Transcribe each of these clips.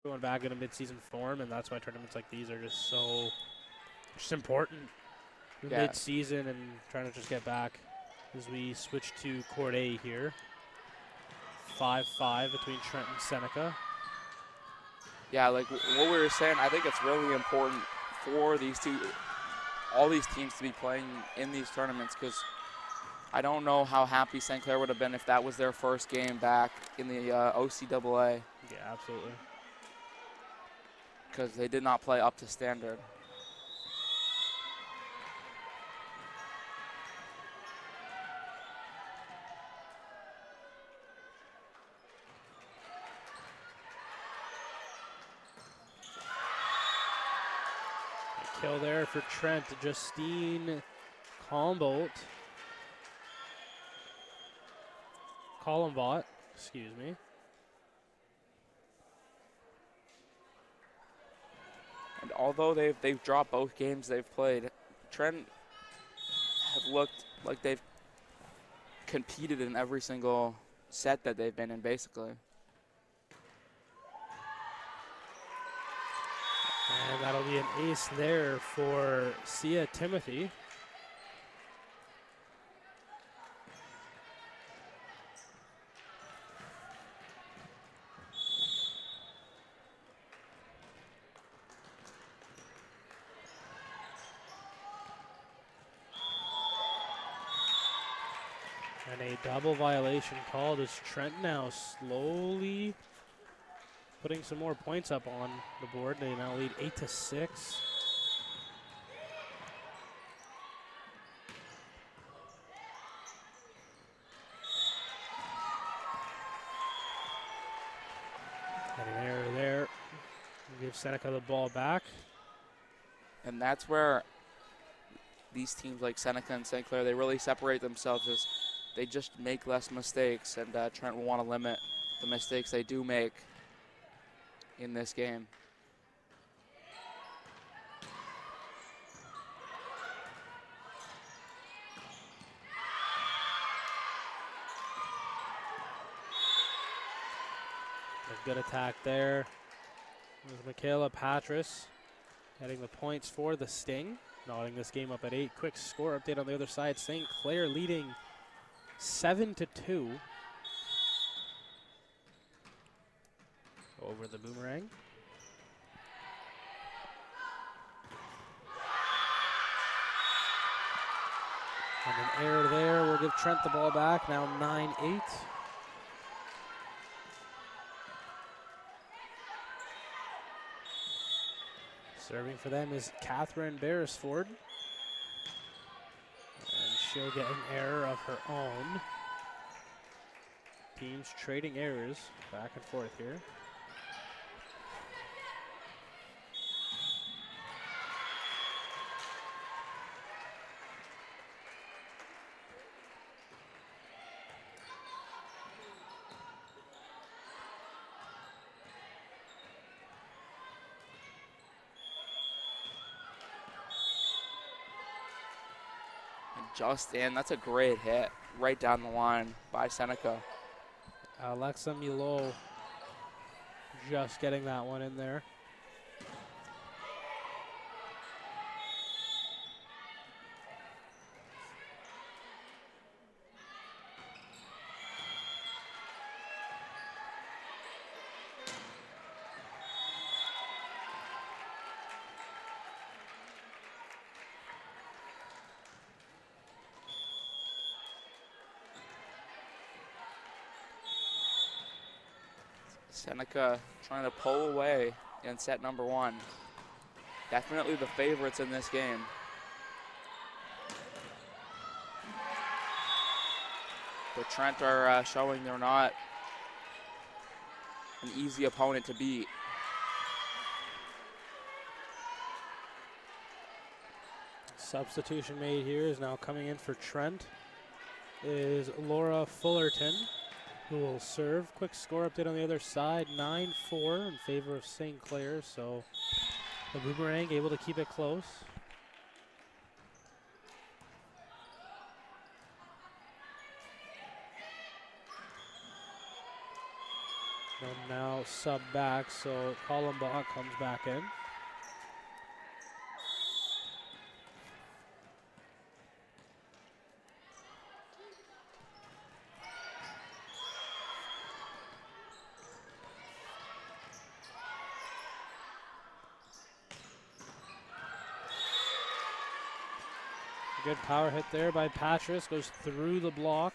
going back in a mid-season form, and that's why tournaments like these are just important mid-season and trying to just get back as we switch to Court A here. 5-5 between Trent and Seneca. Yeah, like what we were saying, I think it's really important for all these teams to be playing in these tournaments, because I don't know how happy St. Clair would have been if that was their first game back in the OCAA. Yeah, absolutely. Because they did not play up to standard. A kill there for Trent. Justine Colombolt. Columbot, excuse me. And although they've dropped both games they've played, Trent have looked like they've competed in every single set that they've been in, basically. And that'll be an ace there for Sia Timothy. And a double violation called as Trent now slowly putting some more points up on the board. They now lead 8-6. And an error there. Give Seneca the ball back. And that's where these teams like Seneca and St. Clair, they really separate themselves as they just make less mistakes, and Trent will want to limit the mistakes they do make in this game. A good attack there. There's Michaela Patras getting the points for the Sting, knotting this game up at 8. Quick score update on the other side. St. Clair leading 7-2 over the Boomerang. And an error there will give Trent the ball back, now 9-8. Serving for them is Catherine Beresford. And she'll get an error of her own. Teams trading errors back and forth here. Just in. That's a great hit right down the line by Seneca. Alexa Milo just getting that one in there. Seneca trying to pull away in set number 1. Definitely the favorites in this game. But Trent are showing they're not an easy opponent to beat. Substitution made here is now coming in for Trent is Laura Fullerton, who will serve. Quick score update on the other side, 9-4 in favor of St. Clair. So the Boomerang able to keep it close. They'll now sub back, so Colin Bach comes back in. Good power hit there by Patras, goes through the block.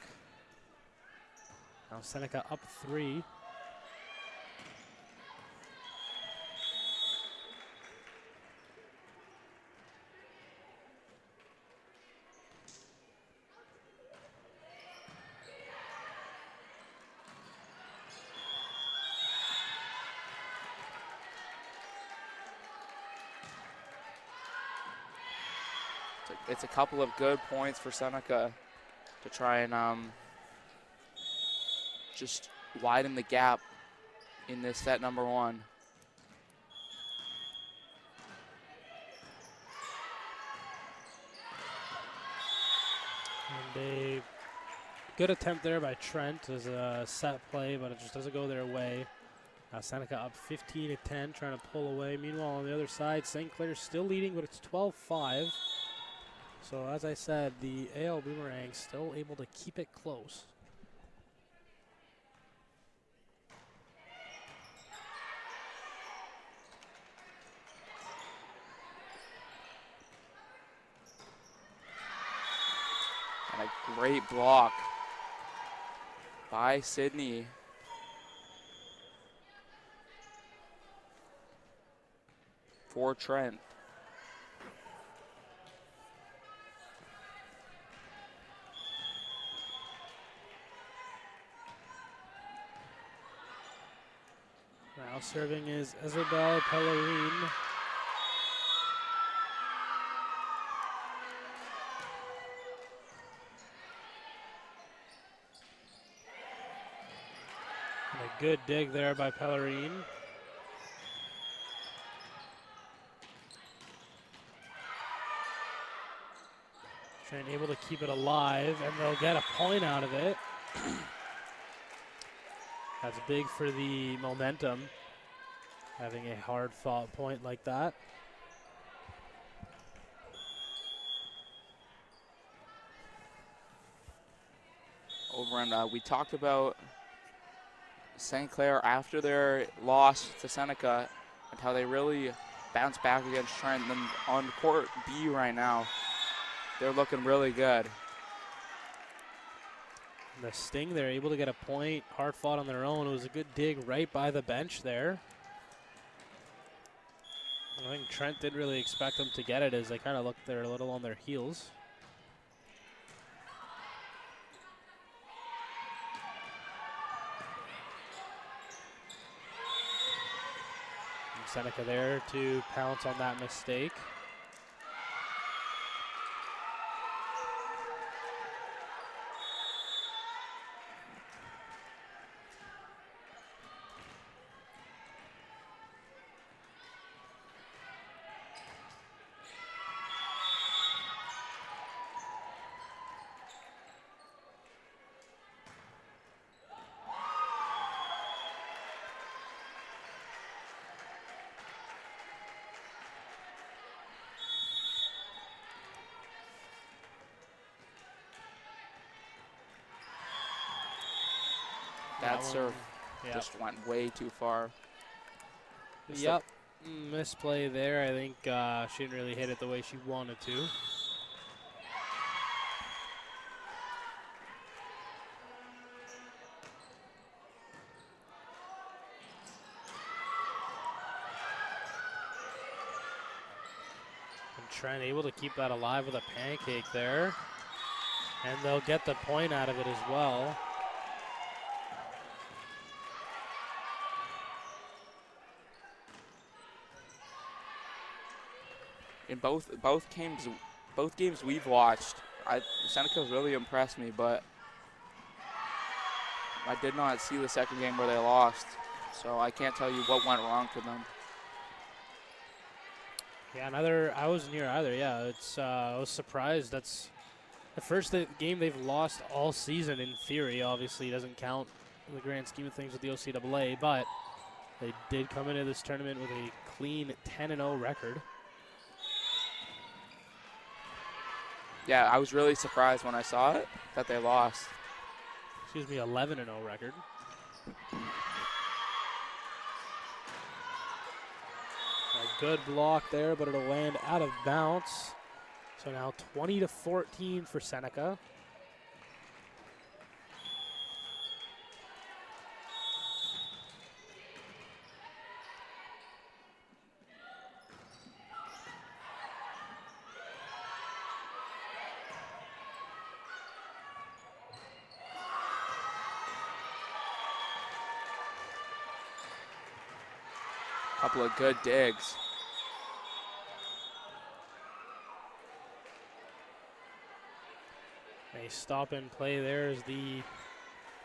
Now Seneca up 3. It's a couple of good points for Seneca to try and just widen the gap in this set number 1. And a good attempt there by Trent as a set play, but it just doesn't go their way. Now Seneca up 15-10, trying to pull away. Meanwhile, on the other side, St. Clair's still leading, but it's 12-5. So as I said, the AL Boomerang still able to keep it close. And a great block by Sydney. For Trent. Now serving is Isabel Pellerin. And a good dig there by Pellerin. Trying able to keep it alive, and they'll get a point out of it. That's big for the momentum, having a hard-fought point like that. Over and we talked about St. Clair after their loss to Seneca and how they really bounced back against Trent. And then on court B right now, they're looking really good. The Sting, they're able to get a point, hard fought on their own. It was a good dig right by the bench there. I think Trent didn't really expect them to get it as they kind of looked there a little on their heels. And Seneca there to pounce on that mistake. That serve just went way too far. Yep, misplay there. I think she didn't really hit it the way she wanted to. And Trent able to keep that alive with a pancake there. And they'll get the point out of it as well. In both games we've watched, Seneca's really impressed me, but I did not see the second game where they lost, so I can't tell you what went wrong for them. Yeah, I wasn't here either. Yeah, I was surprised. That's the first game they've lost all season in theory. Obviously, it doesn't count in the grand scheme of things with the OCAA, but they did come into this tournament with a clean 10-0 record. Yeah, I was really surprised when I saw it that they lost. Excuse me, 11-0 record. A good block there, but it'll land out of bounds. So now 20-14 for Seneca. Couple of good digs. A stop and play there as the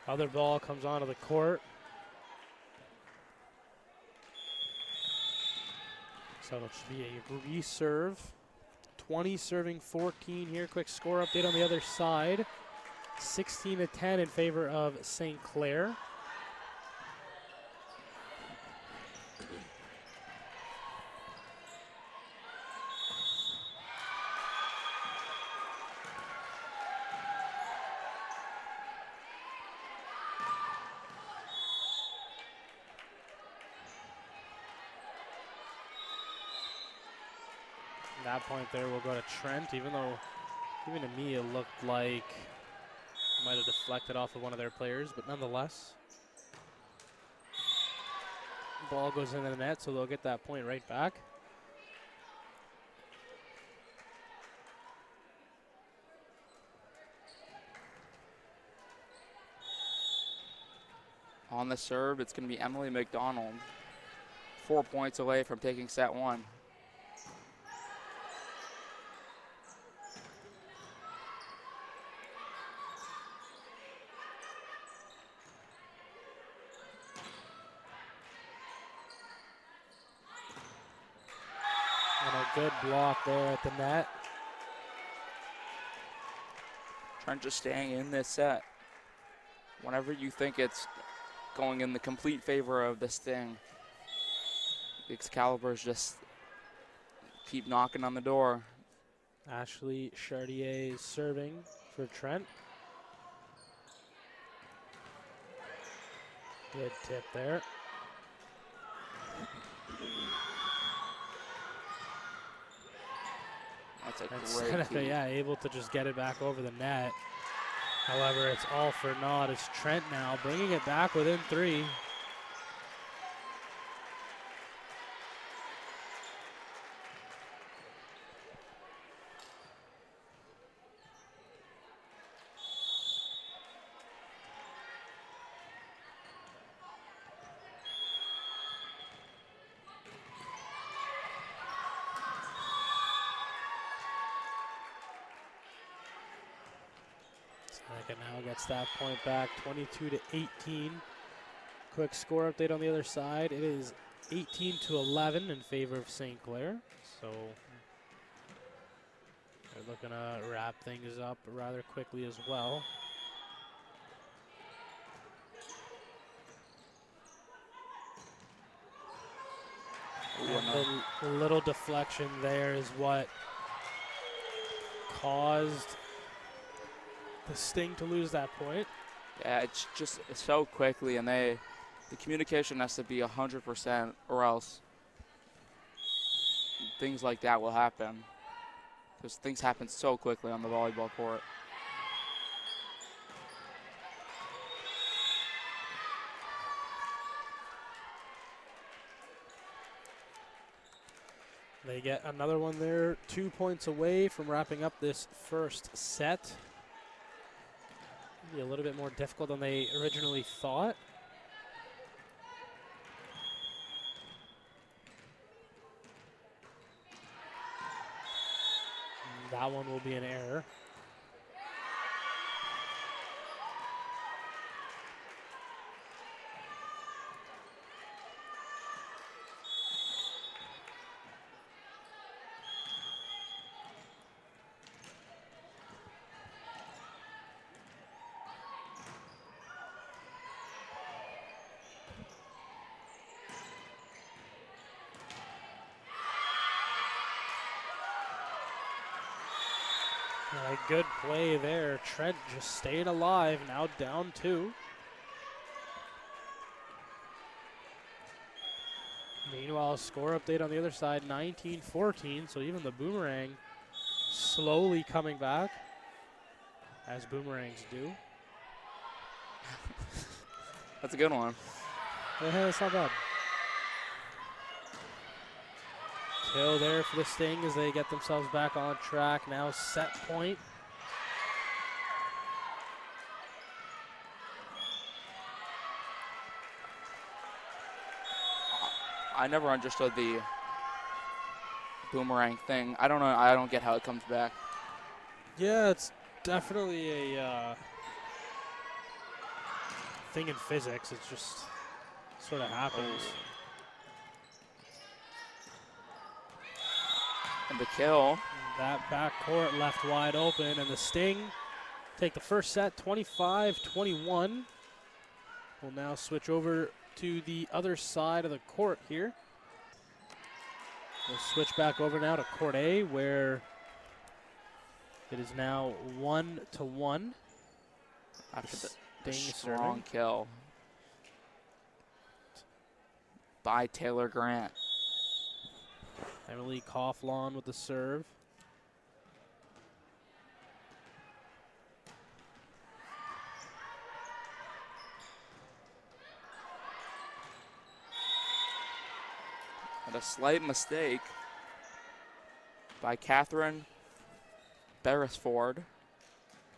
other ball comes onto the court. So it should be a reserve. 20 serving 14 here. Quick score update on the other side. 16-10 in favor of St. Clair. That point there will go to Trent, even though, even to me, it looked like it might have deflected off of one of their players, but nonetheless. Ball goes into the net, so they'll get that point right back. On the serve, it's going to be Emily McDonald. 4 points away from taking set one. And a good block there at the net. Trent just staying in this set. Whenever you think it's going in the complete favor of the Sting, the Excaliburs just keep knocking on the door. Ashley Chartier serving for Trent. Good tip there. That's a And great Seneca, key. yeah, able to just get it back over the net. However, it's all for naught as Trent now bringing it back within 3. Seneca now gets that point back, 22-18. Quick score update on the other side. It is 18-11 in favor of St. Clair. So they're looking to wrap things up rather quickly as well. And the little deflection there is what caused the Sting to lose that point. Yeah, it's just so quickly, and the communication has to be 100%, or else things like that will happen. Because things happen so quickly on the volleyball court. They get another one there, 2 points away from wrapping up this first set. Be a little bit more difficult than they originally thought. And that one will be an error. A good play there. Trent just stayed alive, now down 2. Meanwhile, score update on the other side, 19-14, so even the Boomerang slowly coming back, as Boomerangs do. That's a good one. Yeah, that's not bad. Kill there for the Sting as they get themselves back on track. Now set point. I never understood the boomerang thing. I don't know. I don't get how it comes back. Yeah, it's definitely a thing in physics. It's just sort of happens. And the kill. That back court left wide open, and the Sting take the first set, 25-21. We'll now switch over to the other side of the court here. We'll switch back over now to court A, where it is now 1-1. After the Sting strong serving. kill by Taylor Grant. Emily Coughlin with the serve. And a slight mistake by Catherine Beresford,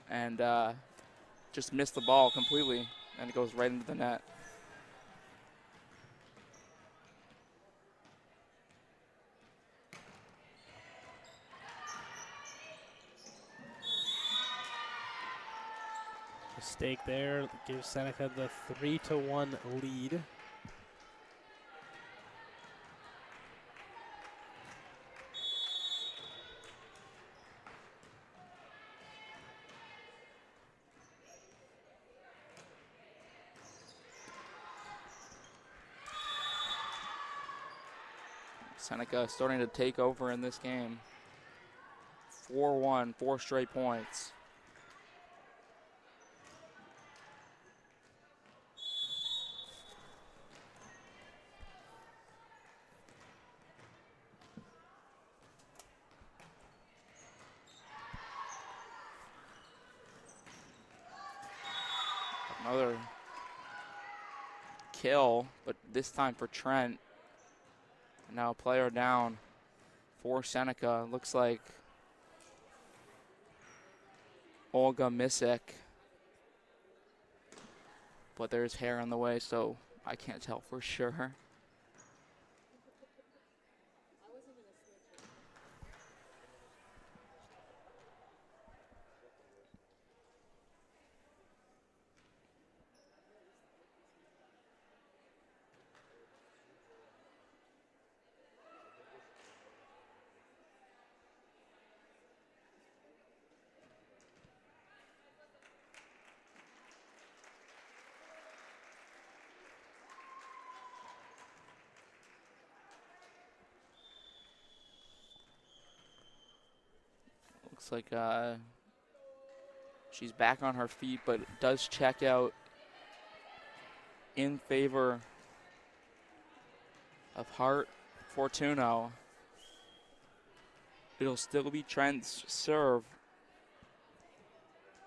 and just missed the ball completely, and it goes right into the net. Mistake there gives Seneca the 3-1 lead. Seneca starting to take over in this game. 4-1, 4 straight points. Another kill, but this time for Trent. Now a player down for Seneca. Looks like Olga Misek, but there's hair in the way, so I can't tell for sure. Looks like she's back on her feet, but does check out in favor of Hart Fortuno. It'll still be Trent's serve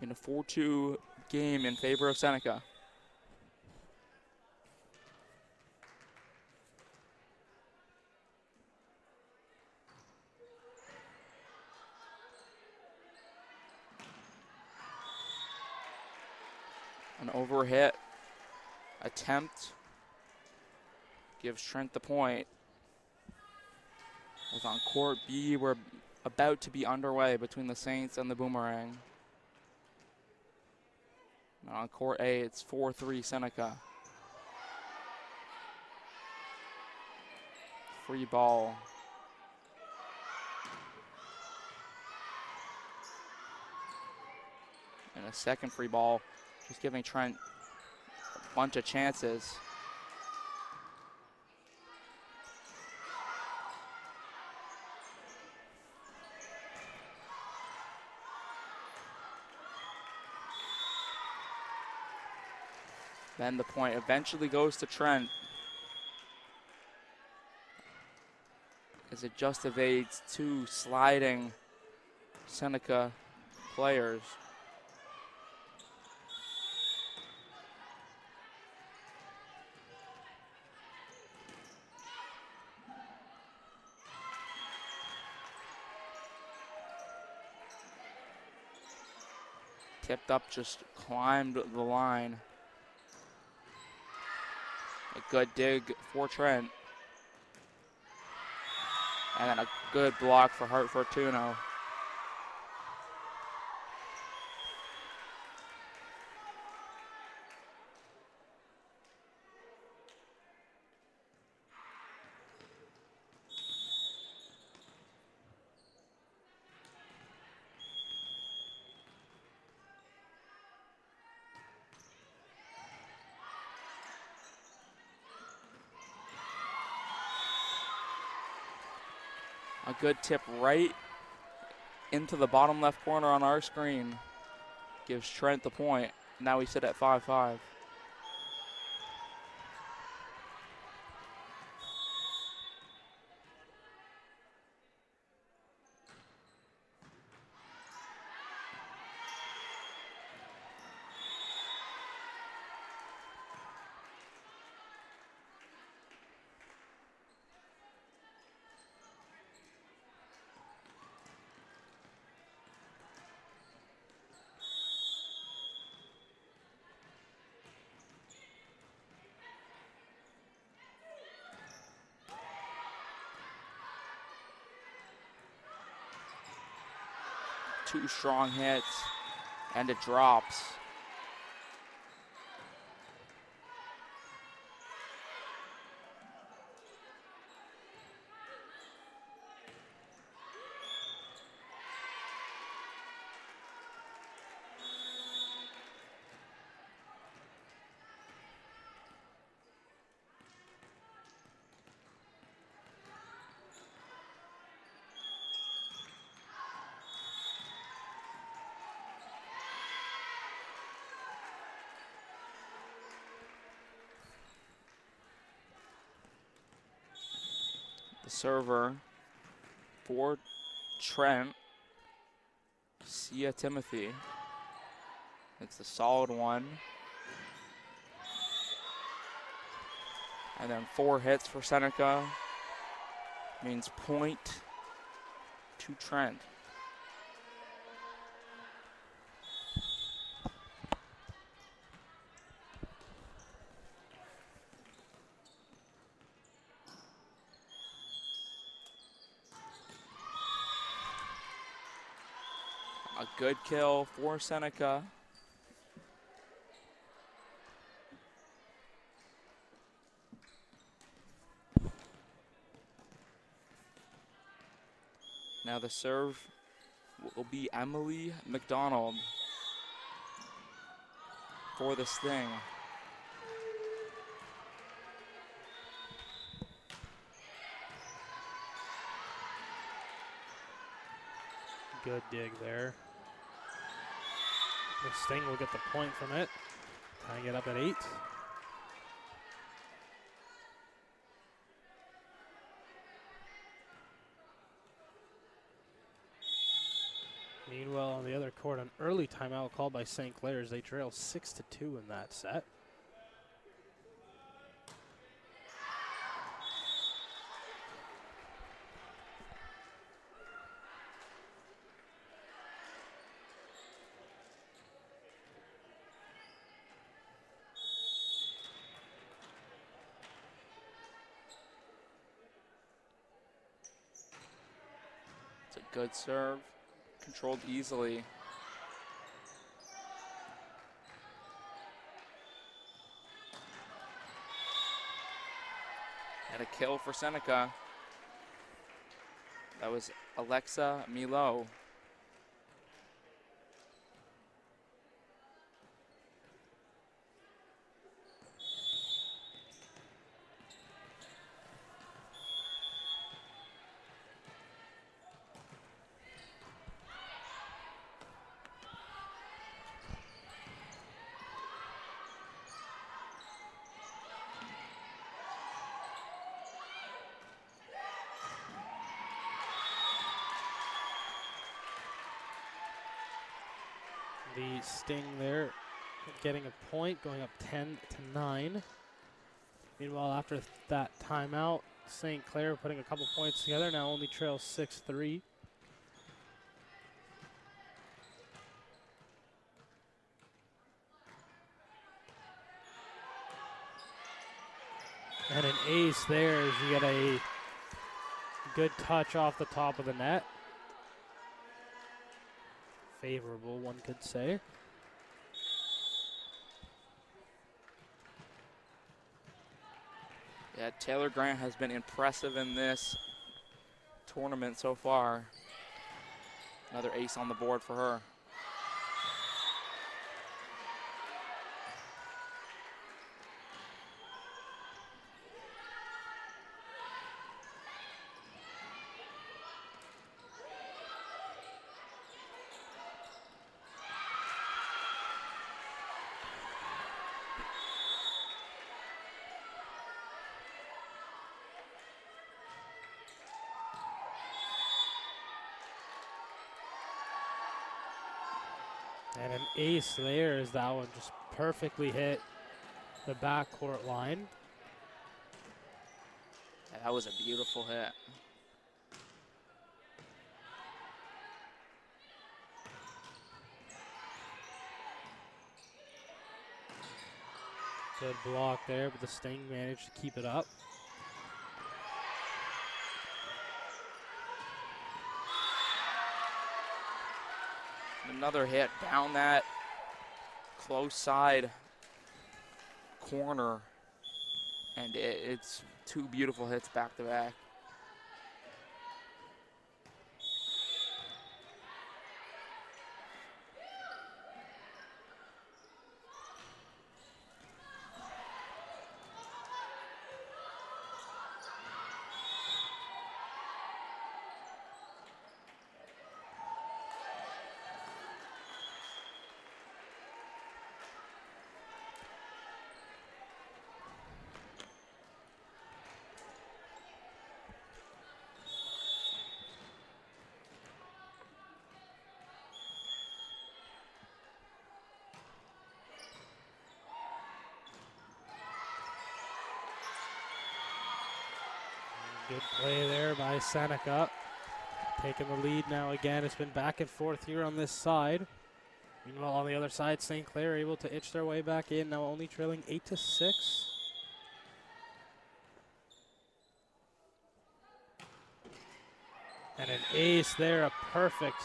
in a 4-2 game in favor of Seneca. An overhit attempt gives Trent the point. As on court B, we're about to be underway between the Saints and the Boomerang. And on court A, it's 4-3 Seneca. Free ball. And a second free ball, just giving Trent a bunch of chances. Then the point eventually goes to Trent, as it just evades two sliding Seneca players. Tipped up, just climbed the line. A good dig for Trent. And then a good block for Hart Fortuno. A good tip right into the bottom left corner on our screen. Gives Trent the point. Now we sit at 5-5. Two strong hits, and it drops. The server for Trent, Sia Timothy. It's a solid one. And then 4 hits for Seneca means point to Trent. A good kill for Seneca. Now the serve will be Emily McDonald for the Sting. Good dig there. The Sting will get the point from it, tying it up at 8. Meanwhile, on the other court, an early timeout called by St. Clair's. They trail 6-2 in that set. It's a good serve, controlled easily. And a kill for Seneca. That was Alexa Milo. The Sting there getting a point, going up 10-9. Meanwhile, after that timeout, St. Clair putting a couple points together, now only trails 6-3. And an ace there as you get a good touch off the top of the net. Favorable, one could say. Yeah, Taylor Grant has been impressive in this tournament so far. Another ace on the board for her. And an ace there as that one just perfectly hit the backcourt line. Yeah, that was a beautiful hit. Good block there, but the Sting managed to keep it up. Another hit down that close side corner, and it's two beautiful hits back to back. Good play there by Seneca. Taking the lead now again. It's been back and forth here on this side. Meanwhile, on the other side, St. Clair able to itch their way back in, now only trailing 8-6. And an ace there, a perfect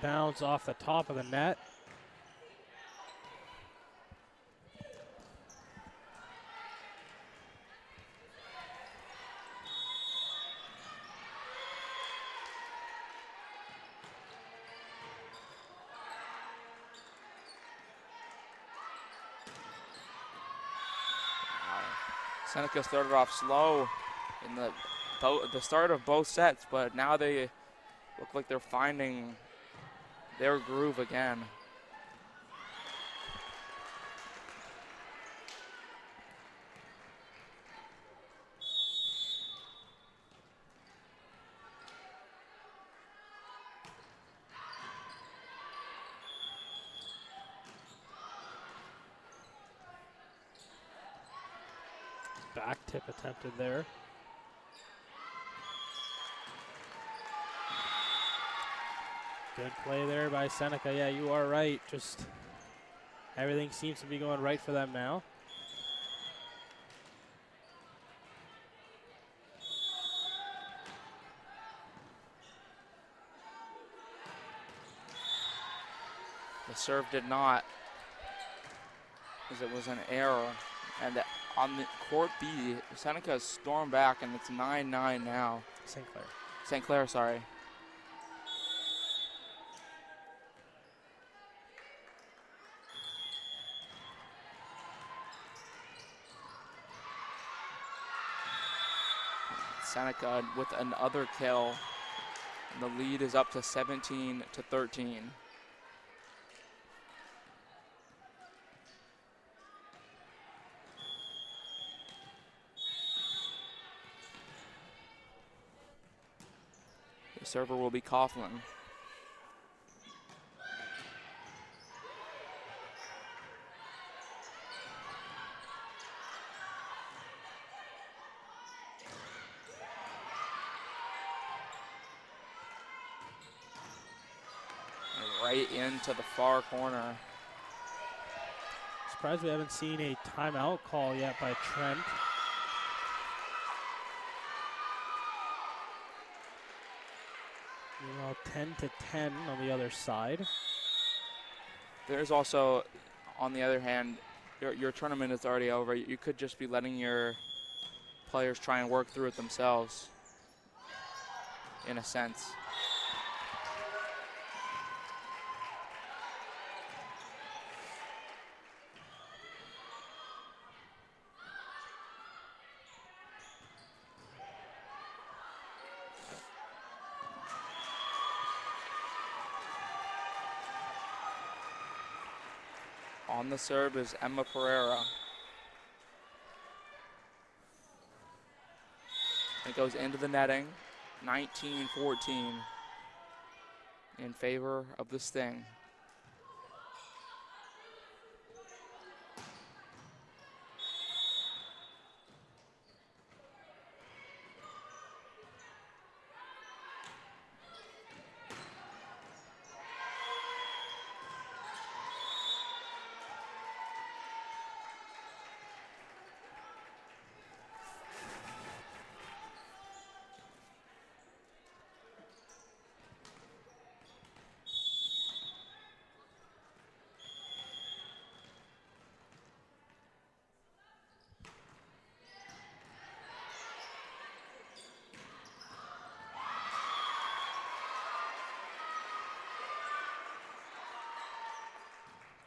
bounce off the top of the net. Seneca started off slow in the start of both sets, but now they look like they're finding their groove again. Back tip attempted there. Good play there by Seneca. Yeah, you are right. Just everything seems to be going right for them now. The serve did not, as it was an error. And on the court B, Seneca has stormed back, and it's 9-9 now. St. Clair. St. Clair, sorry. Seneca with another kill. And the lead is up to 17-13. The server will be Coughlin. right into the far corner. Surprised we haven't seen a timeout call yet by Trent. Meanwhile, 10-10 on the other side. There's also, on the other hand, your tournament is already over. You could just be letting your players try and work through it themselves, in a sense. On the serve is Emma Pereira. It goes into the netting, 19-14 in favor of the Sting.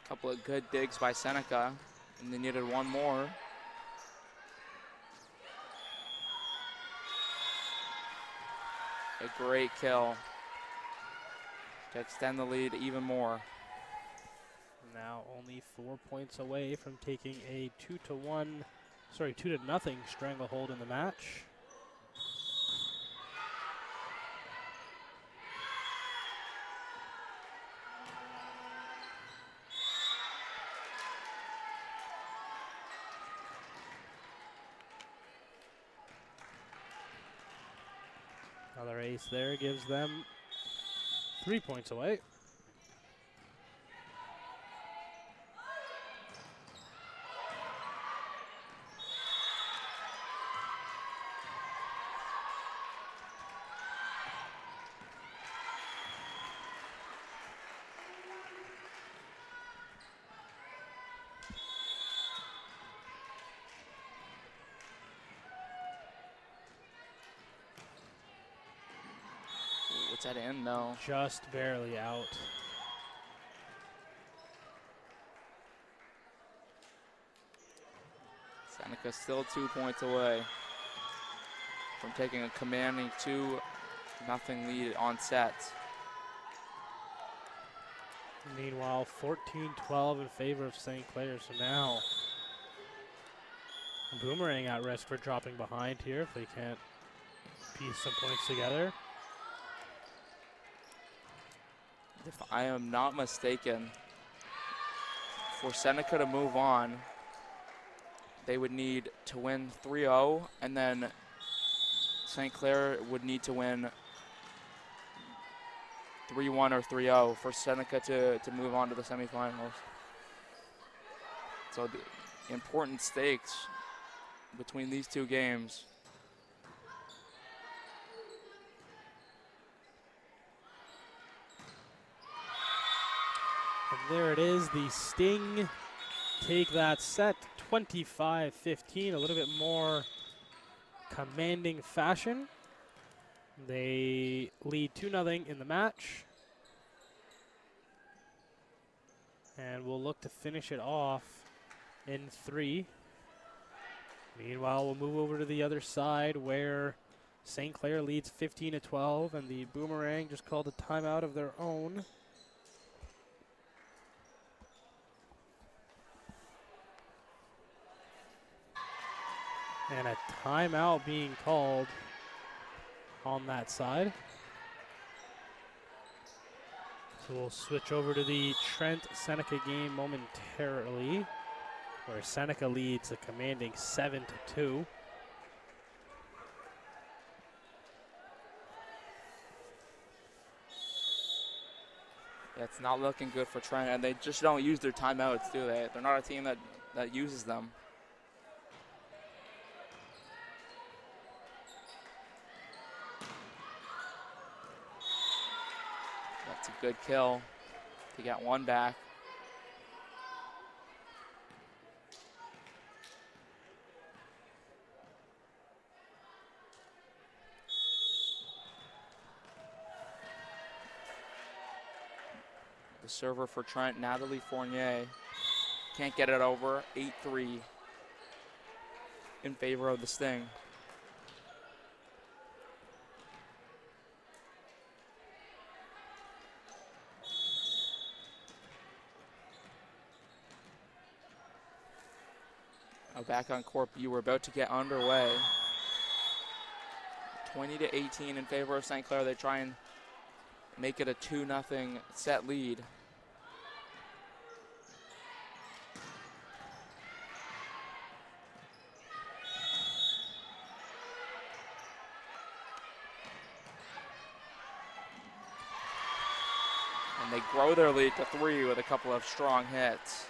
Couple of good digs by Seneca, and they needed one more. A great kill to extend the lead even more. Now only 4 points away from taking a 2-0 stranglehold in the match. Another ace there gives them 3 points away. What's that in though? Just barely out. Seneca still 2 points away from taking a commanding 2-0 lead on sets. Meanwhile, 14-12 in favor of St. Clair. So now Boomerang at risk for dropping behind here if they can't piece some points together. If I am not mistaken, for Seneca to move on, they would need to win 3-0, and then St. Clair would need to win 3-1 or 3-0 for Seneca to move on to the semifinals. So the important stakes between these two games. And there it is, the Sting take that set 25-15, a little bit more commanding fashion. They lead 2-0 in the match. And we'll look to finish it off in 3. Meanwhile, we'll move over to the other side where St. Clair leads 15-12 and the Boomerang just called a timeout of their own. And a timeout being called on that side. So we'll switch over to the Trent Seneca game momentarily, where Seneca leads a commanding 7-2. It's not looking good for Trent, and they just don't use their timeouts, do they? They're not a team that uses them. That's a good kill to get one back. The server for Trent, Natalie Fournier, can't get it over. 8-3 in favor of the Sting. Now back on court B, we're about to get underway. 20-18 in favor of St. Clair. They try and make it a 2-0 set lead. And they grow their lead to 3 with a couple of strong hits.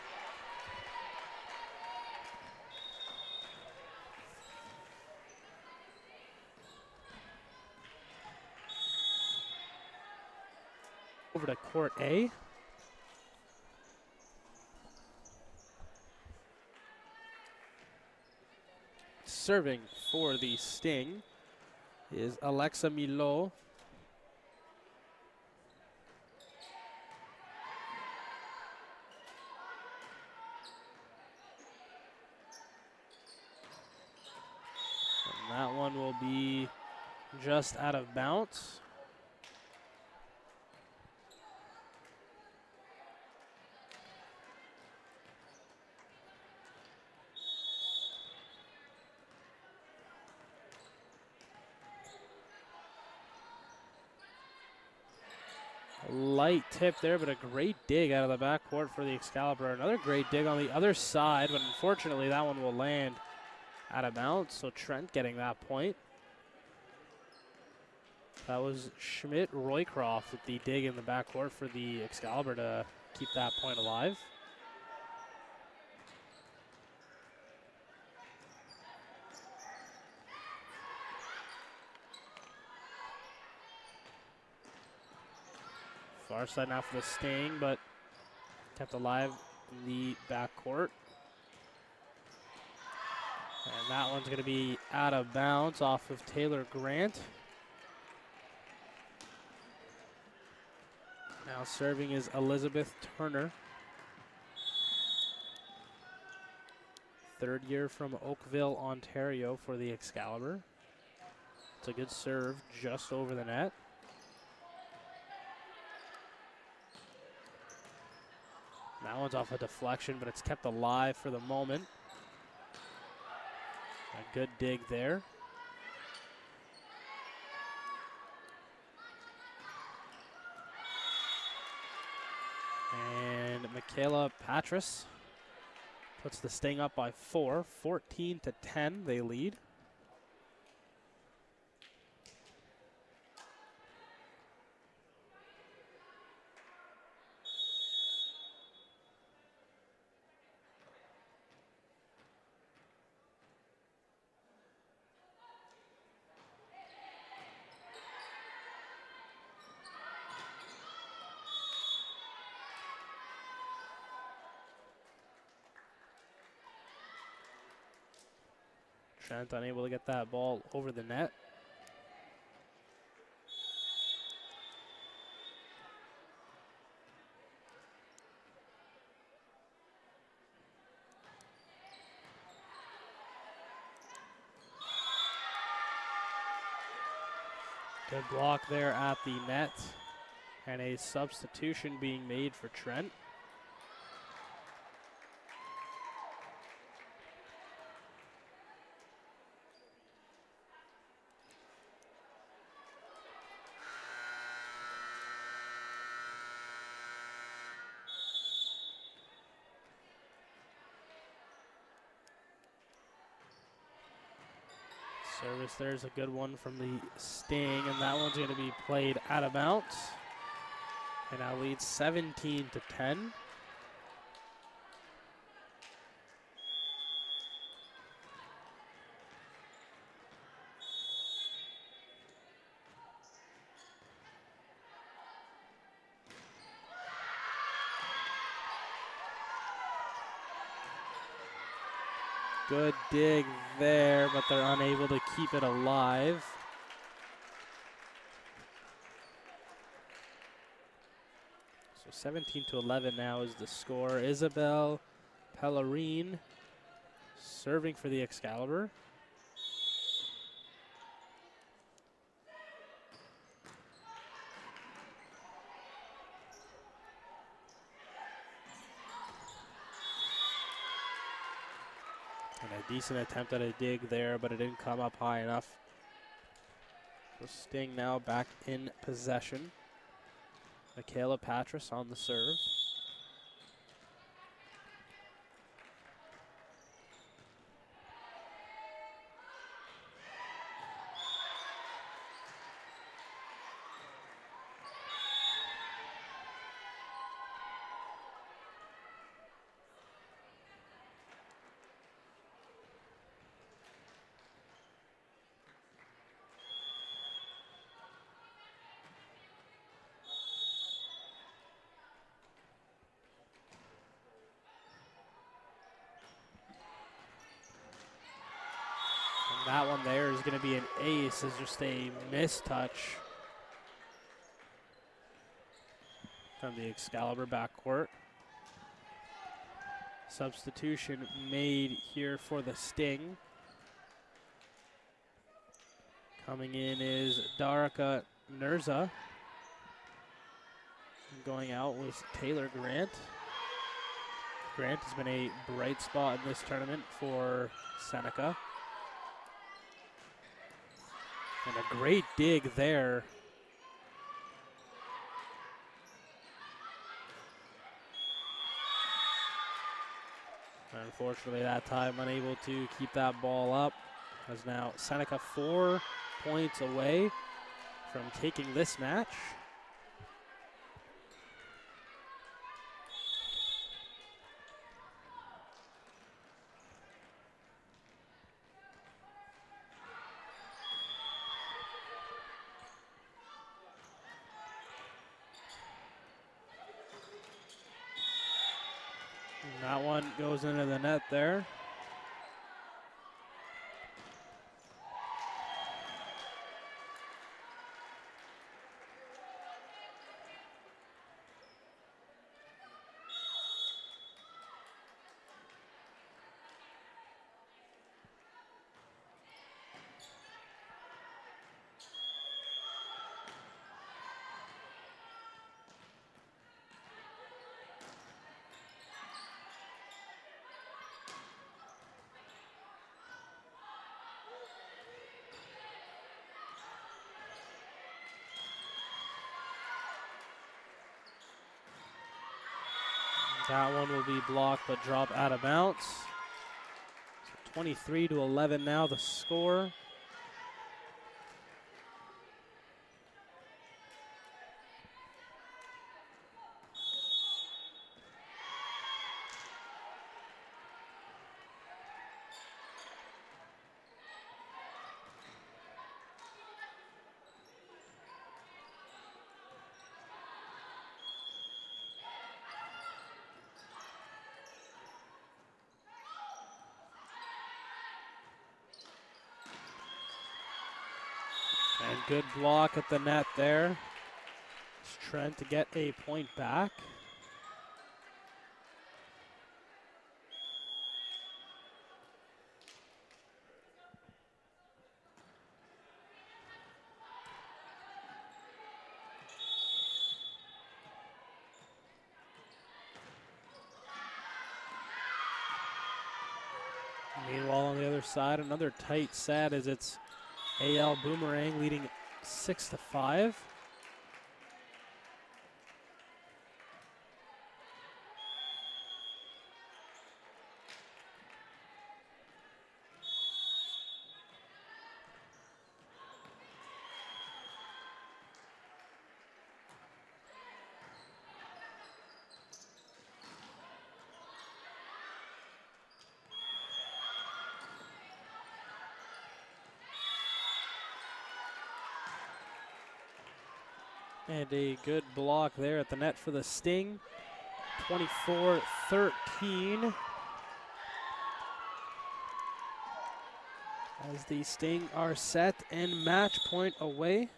Over to court A. Serving for the Sting is Alexa Milo. And that one will be just out of bounds. Light tip there, but a great dig out of the backcourt for the Excalibur. Another great dig on the other side, but unfortunately that one will land out of bounds, so Trent getting that point. That was Schmidt-Roycroft with the dig in the backcourt for the Excalibur to keep that point alive. Far side now for the Sting, but kept alive in the backcourt. And that one's going to be out of bounds off of Taylor Grant. Now serving is Elizabeth Turner. Third year from Oakville, Ontario for the Excalibur. It's a good serve just over the net. That one's off a deflection, but it's kept alive for the moment. A good dig there. And Michaela Patras puts the Sting up by 4, 14-10, they lead. Trent unable to get that ball over the net. Good block there at the net, and a substitution being made for Trent. Service there's a good one from the Sting, and that one's going to be played out of bounds. And now leads 17-10. Good dig there, but they're unable to keep it alive. So 17-11 now is the score. Isabel Pellerine serving for the Excalibur. And a decent attempt at a dig there, but it didn't come up high enough. So Sting now back in possession. Michaela Patras on the serve. That one there is going to be an ace. It's just a mistouch from the Excalibur backcourt. Substitution made here for the Sting. Coming in is Darika Nurza. Going out was Taylor Grant. Grant has been a bright spot in this tournament for Seneca. And a great dig there. Unfortunately, that time unable to keep that ball up. As now Seneca 4 points away from taking this match. And that one goes into the net there. That one will be blocked but drop out of bounds. So 23-11 now the score. And good block at the net there. It's Trent to get a point back. Meanwhile, on the other side, another tight set as it's AL Boomerang leading 6-5. And a good block there at the net for the Sting. 24-13. As the Sting are set and match point away.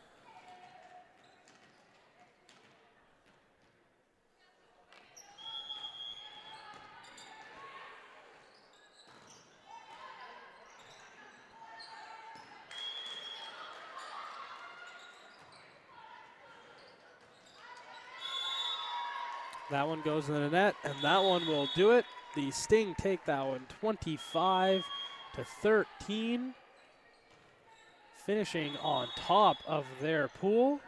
That one goes in the net, and that one will do it. The Sting take that one 25-13, finishing on top of their pool.